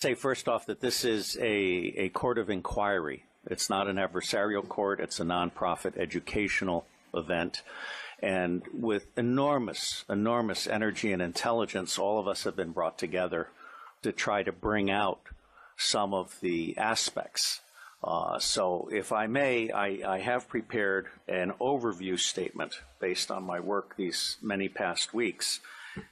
Say first off that this is a court of inquiry. It's not an adversarial court. It's a nonprofit educational event. And with enormous energy and intelligence, all of us have been brought together to try to bring out some of the aspects. So if I may, I have prepared an overview statement based on my work these many past weeks.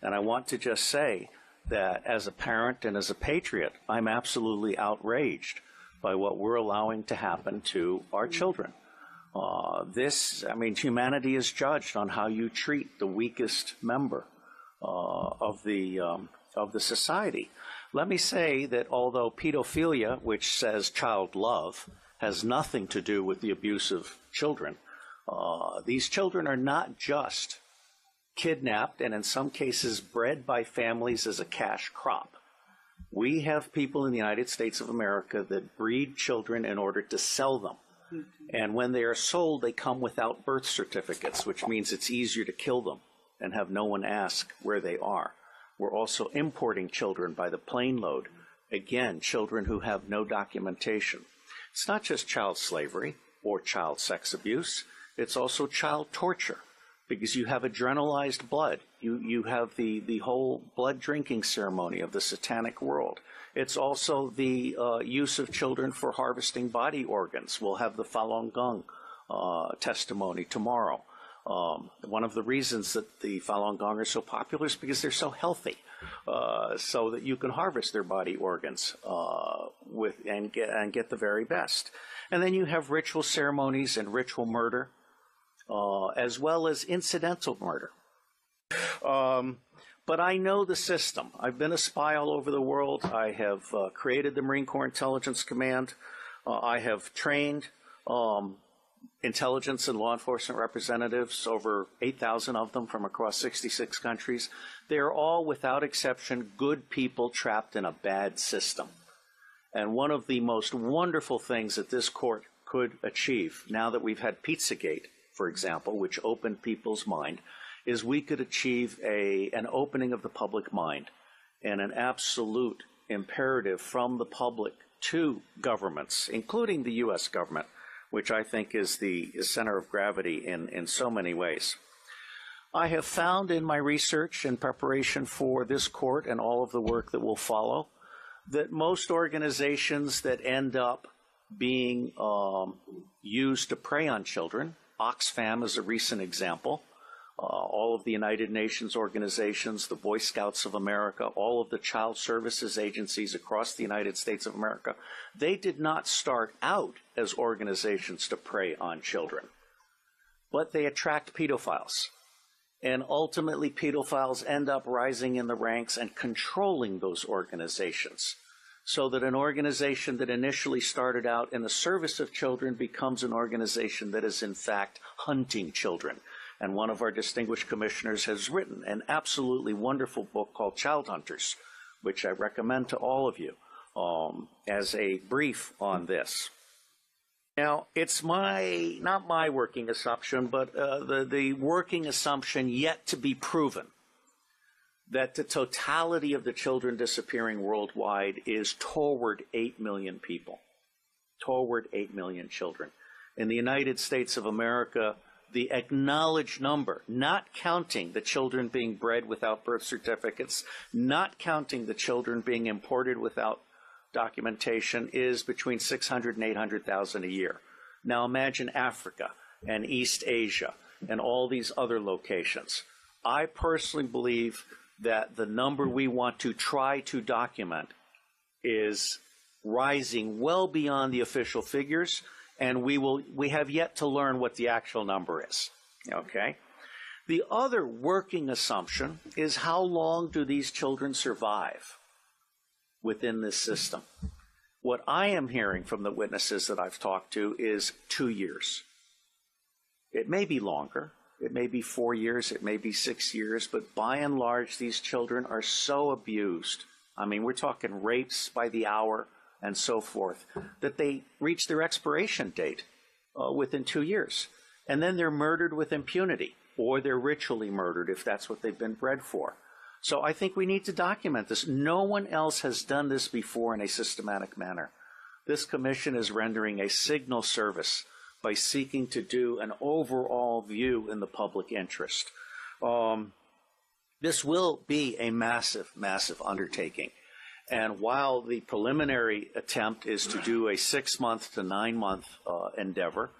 And I want to just say that as a parent and as a patriot, I'm absolutely outraged by what we're allowing to happen to our children. Humanity is judged on how you treat the weakest member of the society. Let me say that although pedophilia, which says child love, has nothing to do with the abuse of children, these children are not just kidnapped and in some cases bred by families as a cash crop. We have people in the United States of America that breed children in order to sell them. And when they are sold, they come without birth certificates, which means it's easier to kill them and have no one ask where they are. We're also importing children by the plane load. Again, children who have no documentation. It's not just child slavery or child sex abuse. It's also child torture because you have adrenalized blood. You have the whole blood drinking ceremony of the satanic world. It's also the use of children for harvesting body organs. We'll have the Falun Gong testimony tomorrow. One of the reasons that the Falun Gong are so popular is because they're so healthy, so that you can harvest their body organs and get the very best. And then you have ritual ceremonies and ritual murder, as well as incidental murder. But I know the system. I've been a spy all over the world. I have created the Marine Corps Intelligence Command. I have trained intelligence and law enforcement representatives, over 8,000 of them from across 66 countries. They're all, without exception, good people trapped in a bad system. And one of the most wonderful things that this court could achieve, now that we've had Pizzagate, for example, which opened people's mind, is we could achieve an opening of the public mind and an absolute imperative from the public to governments, including the U.S. government, which I think is the center of gravity in so many ways. I have found in my research and preparation for this court and all of the work that will follow that most organizations that end up being used to prey on children, Oxfam is a recent example, all of the United Nations organizations, the Boy Scouts of America, all of the child services agencies across the United States of America, they did not start out as organizations to prey on children, but they attract pedophiles. And ultimately, pedophiles end up rising in the ranks and controlling those organizations, so that an organization that initially started out in the service of children becomes an organization that is in fact hunting children. And one of our distinguished commissioners has written an absolutely wonderful book called Child Hunters, which I recommend to all of you as a brief on this. Now, it's not my working assumption, but the working assumption yet to be proven that the totality of the children disappearing worldwide is toward 8 million people, toward 8 million children. In the United States of America, the acknowledged number, not counting the children being bred without birth certificates, not counting the children being imported without documentation, is between 600 and 800,000 a year. Now imagine Africa and East Asia and all these other locations. I personally believe that the number we want to try to document is rising well beyond the official figures, and we have yet to learn what the actual number is, okay? The other working assumption is how long do these children survive within this system? What I am hearing from the witnesses that I've talked to is 2 years. It may be longer. It may be 4 years. It may be 6 years. But by and large, these children are so abused. I mean, we're talking rapes by the hour and so forth, that they reach their expiration date within 2 years. And then they're murdered with impunity, or they're ritually murdered if that's what they've been bred for. So I think we need to document this. No one else has done this before in a systematic manner. This commission is rendering a signal service by seeking to do an overall view in the public interest. This will be a massive, massive undertaking. And while the preliminary attempt is to do a 6-month to 9-month endeavor,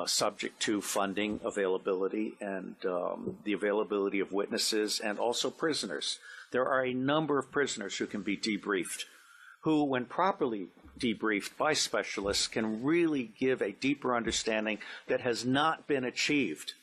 subject to funding availability and the availability of witnesses and also prisoners, there are a number of prisoners who can be debriefed, who, when properly debriefed by specialists, can really give a deeper understanding that has not been achieved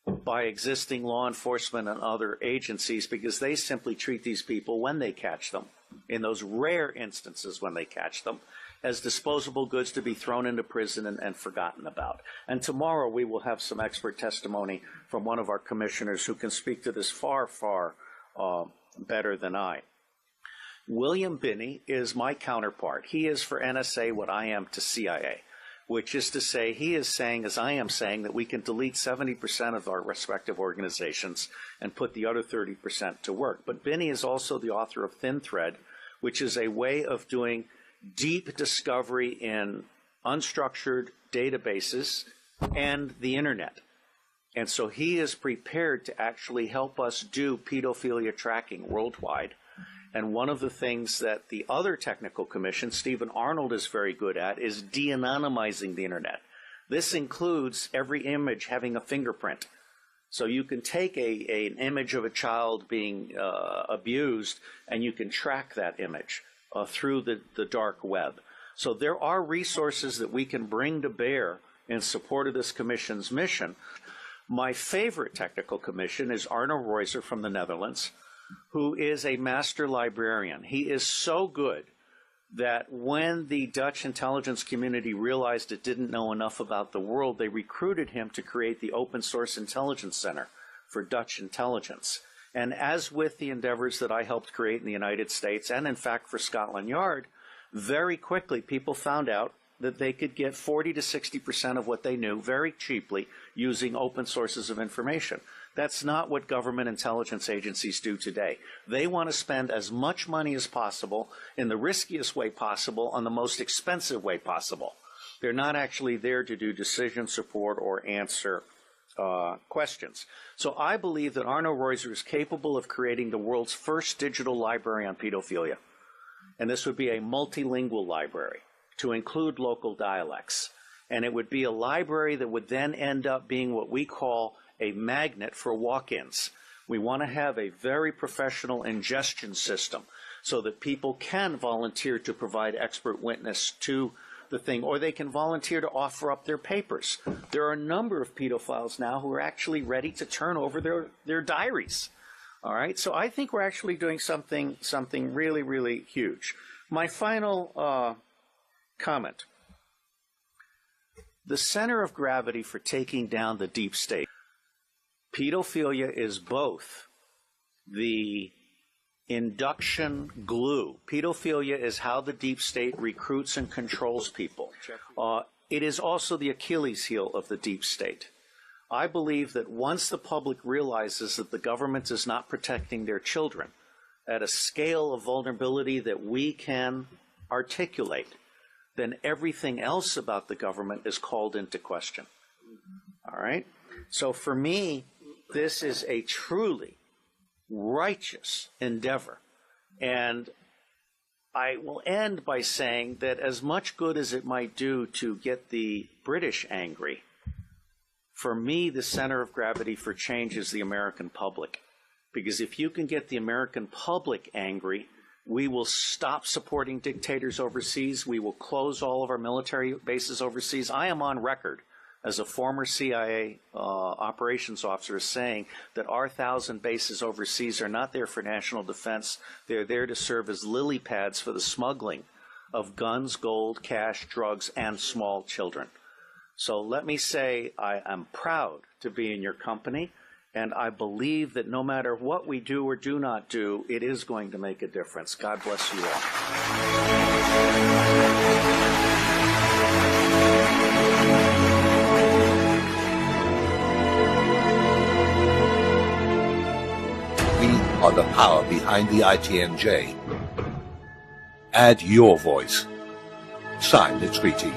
by existing law enforcement and other agencies, because they simply treat these people when they catch them, in those rare instances when they catch them, as disposable goods to be thrown into prison and forgotten about. And tomorrow we will have some expert testimony from one of our commissioners who can speak to this far, far better than I. William Binney is my counterpart. He is for NSA what I am to CIA, which is to say, he is saying, as I am saying, that we can delete 70% of our respective organizations and put the other 30% to work. But Binney is also the author of Thin Thread, which is a way of doing deep discovery in unstructured databases and the internet. And so he is prepared to actually help us do pedophilia tracking worldwide. And one of the things that the other technical commission, Stephen Arnold, is very good at is de-anonymizing the internet. This includes every image having a fingerprint. So you can take an image of a child being abused, and you can track that image through the dark web. So there are resources that we can bring to bear in support of this commission's mission. My favorite technical commission is Arno Reuser from the Netherlands, who is a master librarian. He is so good that when the Dutch intelligence community realized it didn't know enough about the world, they recruited him to create the Open Source Intelligence Center for Dutch intelligence. And as with the endeavors that I helped create in the United States, and in fact for Scotland Yard, very quickly people found out that they could get 40 to 60% of what they knew very cheaply using open sources of information. That's not what government intelligence agencies do today. They want to spend as much money as possible in the riskiest way possible on the most expensive way possible. They're not actually there to do decision support or answer questions. So I believe that Arno Reuser is capable of creating the world's first digital library on pedophilia. And this would be a multilingual library to include local dialects. And it would be a library that would then end up being what we call a magnet for walk-ins. We want to have a very professional ingestion system so that people can volunteer to provide expert witness to the thing, or they can volunteer to offer up their papers. There are a number of pedophiles now who are actually ready to turn over their diaries. All right, so I think we're actually doing something really, really huge. My final comment. The center of gravity for taking down the deep state. Pedophilia is both the induction glue. Pedophilia is how the deep state recruits and controls people. It is also the Achilles heel of the deep state. I believe that once the public realizes that the government is not protecting their children at a scale of vulnerability that we can articulate, then everything else about the government is called into question. All right? So for me, this is a truly righteous endeavor. And I will end by saying that as much good as it might do to get the British angry, for me, the center of gravity for change is the American public. Because if you can get the American public angry, we will stop supporting dictators overseas. We will close all of our military bases overseas. I am on record as a former CIA operations officer saying that our 1,000 bases overseas are not there for national defense. They're there to serve as lily pads for the smuggling of guns, gold, cash, drugs, and small children. So let me say I am proud to be in your company, and I believe that no matter what we do or do not do, it is going to make a difference. God bless you all. We are the power behind the ITNJ. Add your voice. Sign the treaty.